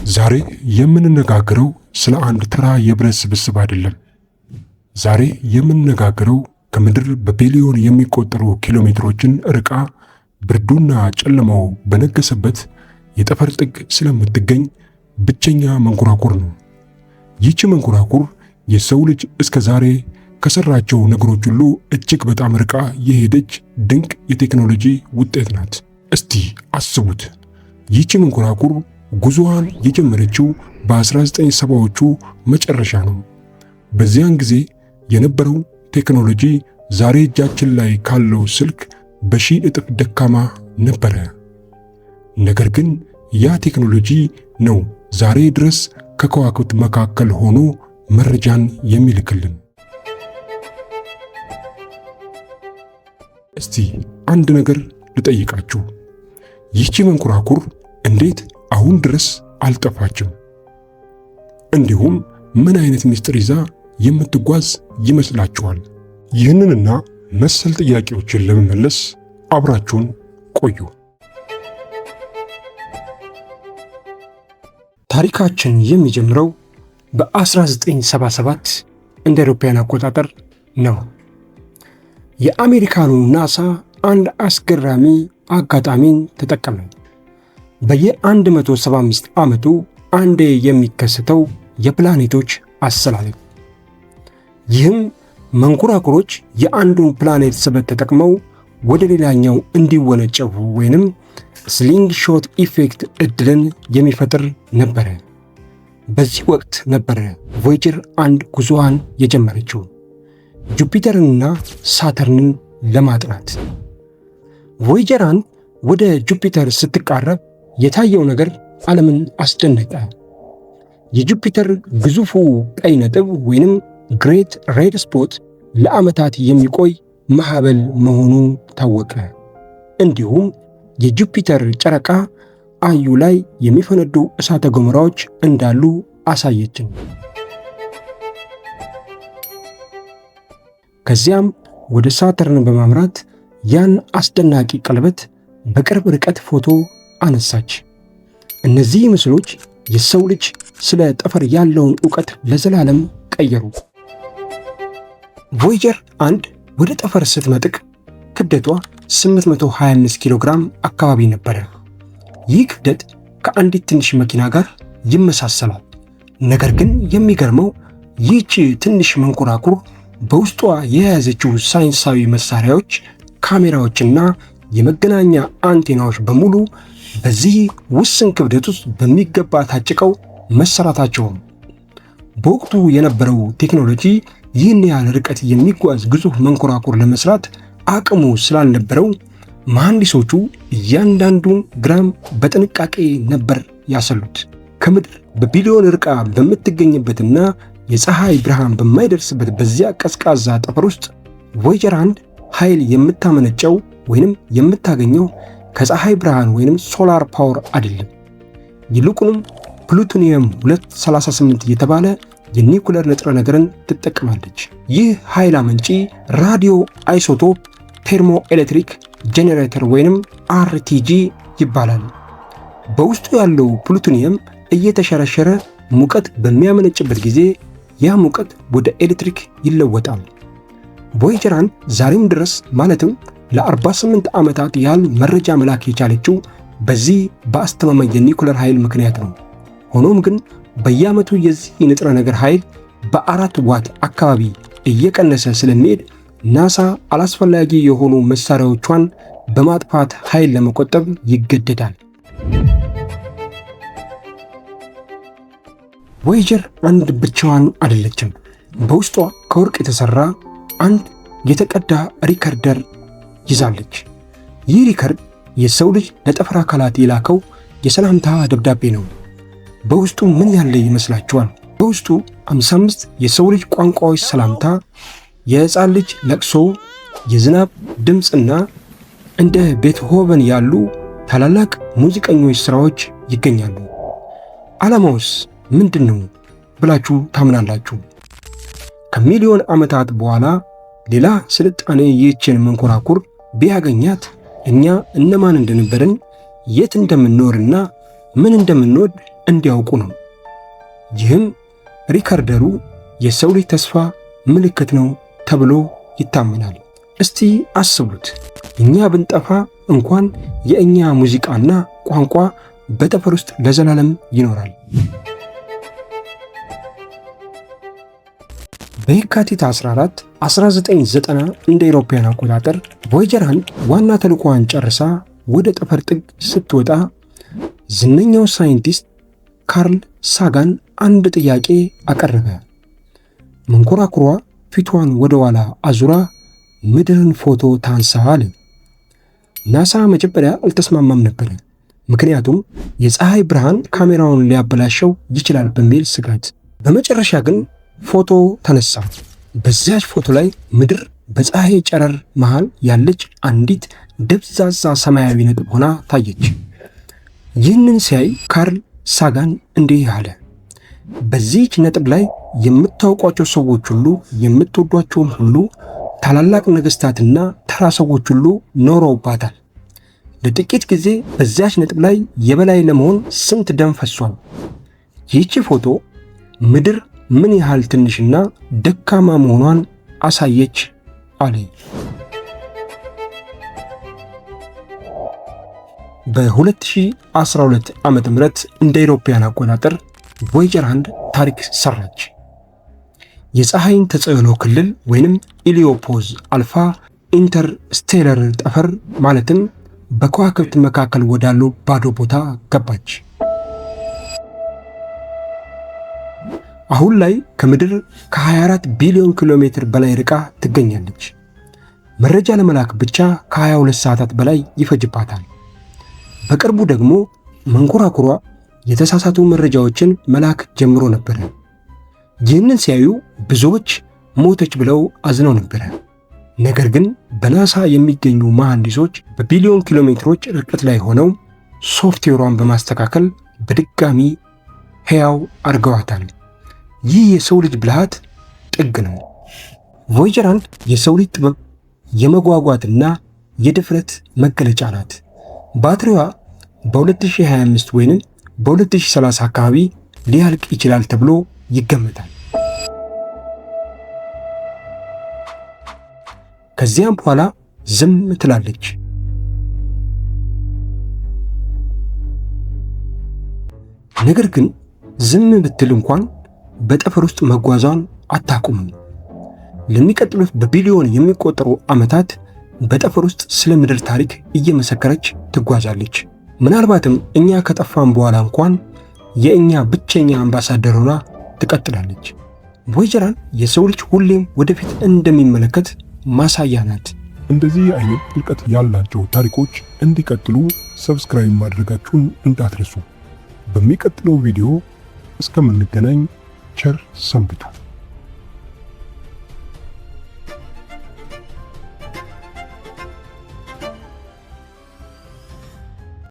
ዛሬ የምንነጋገረው ስለ አንድ ተራ የብረት ስብስብ አይደለም። ዛሬ የምንነጋገረው ከምድር በቢሊዮን የሚቆጠሩ ኪሎሜትሮችን ርቃ ብርዱና ጨለማው በነገሰበት የጠፈር ጥግ ስለምትገኝ ብቸኛ መንኮራኩር ነው። ይህች መንኮራኩር የሰው ልጅ እስከ ዛሬ ከሰራቸው ነገሮች ሁሉ እጅግ በጣም ርቃ የሄደች ድንቅ የቴክኖሎጂ ውጤት ናት። እስቲ አስቡት፣ ይህች መንኮራኩር ጉዞዋን የጀመረችው በ1970ዎቹ መጨረሻ ነው። በዚያን ጊዜ የነበረው ቴክኖሎጂ ዛሬ እጃችን ላይ ካለው ስልክ በሺህ እጥፍ ደካማ ነበረ። ነገር ግን ያ ቴክኖሎጂ ነው ዛሬ ድረስ ከከዋክብት መካከል ሆኖ መረጃን የሚልክልን። እስቲ አንድ ነገር ልጠይቃችሁ፣ ይህች መንኮራኩር እንዴት አሁን ድረስ አልጠፋችም? እንዲሁም ምን አይነት ምስጢር ይዛ የምትጓዝ ይመስላችኋል? ይህንንና መሰል ጥያቄዎችን ለመመለስ አብራችሁን ቆዩ። ታሪካችን የሚጀምረው በ1977 እንደ አውሮፓውያን አቆጣጠር ነው። የአሜሪካኑ ናሳ አንድ አስገራሚ አጋጣሚን ተጠቀመ። በየ175 ዓመቱ አንዴ የሚከሰተው የፕላኔቶች አሰላለፍ። ይህም መንኮራኩሮች የአንዱን ፕላኔት ስበት ተጠቅመው ወደ ሌላኛው እንዲወነጨፉ ወይንም ስሊንግ ሾት ኢፌክት ዕድልን የሚፈጥር ነበረ። በዚህ ወቅት ነበረ ቮይጀር 1 ጉዞዋን የጀመረችው ጁፒተርንና ሳተርንን ለማጥናት። ቮይጀር 1 ወደ ጁፒተር ስትቃረብ የታየው ነገር ዓለምን አስደነቀ። የጁፒተር ግዙፉ ቀይ ነጥብ ወይንም ግሬት ሬድ ስፖት ለዓመታት የሚቆይ ማዕበል መሆኑ ታወቀ። እንዲሁም የጁፒተር ጨረቃ አዩ ላይ የሚፈነዱ እሳተ ገሞራዎች እንዳሉ አሳየችን። ከዚያም ወደ ሳተርን በማምራት ያን አስደናቂ ቀለበት በቅርብ ርቀት ፎቶ አነሳች። እነዚህ ምስሎች የሰው ልጅ ስለ ጠፈር ያለውን ዕውቀት ለዘላለም ቀየሩ። ቮይጀር 1 ወደ ጠፈር ስትመጥቅ ክብደቷ 825 ኪሎ ግራም አካባቢ ነበረ። ይህ ክብደት ከአንዲት ትንሽ መኪና ጋር ይመሳሰላል። ነገር ግን የሚገርመው ይህች ትንሽ መንኮራኩር በውስጧ የያዘችው ሳይንሳዊ መሳሪያዎች፣ ካሜራዎችና የመገናኛ አንቴናዎች በሙሉ በዚህ ውስን ክብደት ውስጥ በሚገባ ታጭቀው መሰራታቸው። በወቅቱ የነበረው ቴክኖሎጂ ይህን ያህል ርቀት የሚጓዝ ግዙፍ መንኮራኩር ለመስራት አቅሙ ስላልነበረው መሐንዲሶቹ እያንዳንዱን ግራም በጥንቃቄ ነበር ያሰሉት። ከምድር በቢሊዮን ርቃ በምትገኝበትና የፀሐይ ብርሃን በማይደርስበት በዚያ ቀዝቃዛ ጠፈር ውስጥ ቮይጀር 1 ኃይል የምታመነጨው ወይንም የምታገኘው ከፀሐይ ብርሃን ወይንም ሶላር ፓወር አይደለም። ይልቁንም ፕሉቶኒየም 238 የተባለ የኒኩለር ንጥረ ነገርን ትጠቀማለች። ይህ ኃይል አመንጪ ራዲዮ አይሶቶፕ ቴርሞ ኤሌክትሪክ ጄኔሬተር ወይንም አርቲጂ ይባላል። በውስጡ ያለው ፕሉቶኒየም እየተሸረሸረ ሙቀት በሚያመነጭበት ጊዜ ያ ሙቀት ወደ ኤሌክትሪክ ይለወጣል። ቮይጀር 1 ዛሬም ድረስ ማለትም ለ48 ዓመታት ያህል መረጃ መላክ የቻለችው በዚህ በአስተማማኝ የኒኩለር ኃይል ምክንያት ነው። ሆኖም ግን በየዓመቱ የዚህ ንጥረ ነገር ኃይል በ4 ዋት አካባቢ እየቀነሰ ስለሚሄድ ናሳ አላስፈላጊ የሆኑ መሳሪያዎቿን በማጥፋት ኃይል ለመቆጠብ ይገደዳል። ቮይጀር 1 ብቻዋን አይደለችም። በውስጧ ከወርቅ የተሰራ አንድ የተቀዳ ሪከርደር ይዛለች። ይህ ሪከርድ የሰው ልጅ ለጠፈር አካላት የላከው የሰላምታ ደብዳቤ ነው። በውስጡ ምን ያለ ይመስላችኋል? በውስጡ 55 የሰው ልጅ ቋንቋዎች ሰላምታ፣ የሕፃን ልጅ ለቅሶ፣ የዝናብ ድምፅና እንደ ቤትሆቨን ያሉ ታላላቅ ሙዚቀኞች ሥራዎች ይገኛሉ። ዓላማውስ ምንድን ነው ብላችሁ ታምናላችሁ? ከሚሊዮን ዓመታት በኋላ ሌላ ስልጣኔ ይህችን መንኮራኩር ቢያገኛት እኛ እነማን እንደነበርን፣ የት እንደምንኖርና ምን እንደምንወድ እንዲያውቁ ነው። ይህም ሪከርደሩ የሰው ልጅ ተስፋ ምልክት ነው ተብሎ ይታመናል። እስቲ አስቡት፣ እኛ ብንጠፋ እንኳን የእኛ ሙዚቃና ቋንቋ በጠፈር ውስጥ ለዘላለም ይኖራል። በየካቲት 14 1990 እንደ አውሮፓውያን አቆጣጠር ቮያጀር 1 ዋና ተልዕኮዋን ጨርሳ ወደ ጠፈር ጥግ ስትወጣ ዝነኛው ሳይንቲስት ካርል ሳጋን አንድ ጥያቄ አቀረበ። መንኮራኩሯ ፊቷን ወደ ኋላ አዙራ ምድርን ፎቶ ታንሳ አለ። ናሳ መጀመሪያ አልተስማማም ነበር፣ ምክንያቱም የፀሐይ ብርሃን ካሜራውን ሊያበላሸው ይችላል በሚል ስጋት። በመጨረሻ ግን ፎቶ ተነሳ። በዚያች ፎቶ ላይ ምድር በፀሐይ ጨረር መሃል ያለች አንዲት ደብዛዛ ሰማያዊ ነጥብ ሆና ታየች። ይህንን ሲያይ ካርል ሳጋን እንዲህ አለ፣ በዚህች ነጥብ ላይ የምታውቋቸው ሰዎች ሁሉ፣ የምትወዷቸውም ሁሉ፣ ታላላቅ ነገሥታትና ተራ ሰዎች ሁሉ ኖረውባታል። ለጥቂት ጊዜ በዚያች ነጥብ ላይ የበላይ ለመሆን ስንት ደም ፈሷል። ይህቺ ፎቶ ምድር ምን ያህል ትንሽና ደካማ መሆኗን አሳየች አለ። በ2012 ዓመተ ምህረት እንደ አውሮፓውያን አቆጣጠር ቮያጀር 1 ታሪክ ሰራች። የፀሐይን ተጽዕኖ ክልል ወይንም ኢሊዮፖዝ አልፋ ኢንተርስቴለር ጠፈር ማለትም በከዋክብት መካከል ወዳሉ ባዶ ቦታ ገባች። አሁን ላይ ከምድር ከ24 ቢሊዮን ኪሎ ሜትር በላይ ርቃ ትገኛለች። መረጃ ለመላክ ብቻ ከ22 ሰዓታት በላይ ይፈጅባታል። በቅርቡ ደግሞ መንኮራኩሯ የተሳሳቱ መረጃዎችን መላክ ጀምሮ ነበር። ይህንን ሲያዩ ብዙዎች ሞተች ብለው አዝነው ነበር። ነገር ግን በናሳ የሚገኙ መሐንዲሶች በቢሊዮን ኪሎ ሜትሮች ርቀት ላይ ሆነው ሶፍትዌሯን በማስተካከል በድጋሚ ሕያው አድርገዋታል። ይህ የሰው ልጅ ብልሃት ጥግ ነው። ቮያጀር 1 የሰው ልጅ ጥበብ፣ የመጓጓትና የድፍረት መገለጫ ናት። ባትሪዋ በ2025 ወይንም በ2030 አካባቢ ሊያልቅ ይችላል ተብሎ ይገመታል። ከዚያም በኋላ ዝም ትላለች። ነገር ግን ዝም ብትል እንኳን በጠፈር ውስጥ መጓዟን አታቁምም። ለሚቀጥሉት በቢሊዮን የሚቆጠሩ ዓመታት በጠፈር ውስጥ ስለ ምድር ታሪክ እየመሰከረች ትጓዛለች። ምናልባትም እኛ ከጠፋን በኋላ እንኳን የእኛ ብቸኛ አምባሳደር ሆና ትቀጥላለች። ቮያጀር 1 የሰው ልጅ ሁሌም ወደፊት እንደሚመለከት ማሳያ ናት። እንደዚህ አይነት ጥልቀት ያላቸው ታሪኮች እንዲቀጥሉ ሰብስክራይብ ማድረጋችሁን እንዳትረሱ። በሚቀጥለው ቪዲዮ እስከምንገናኝ ቸር ሰንብቱ።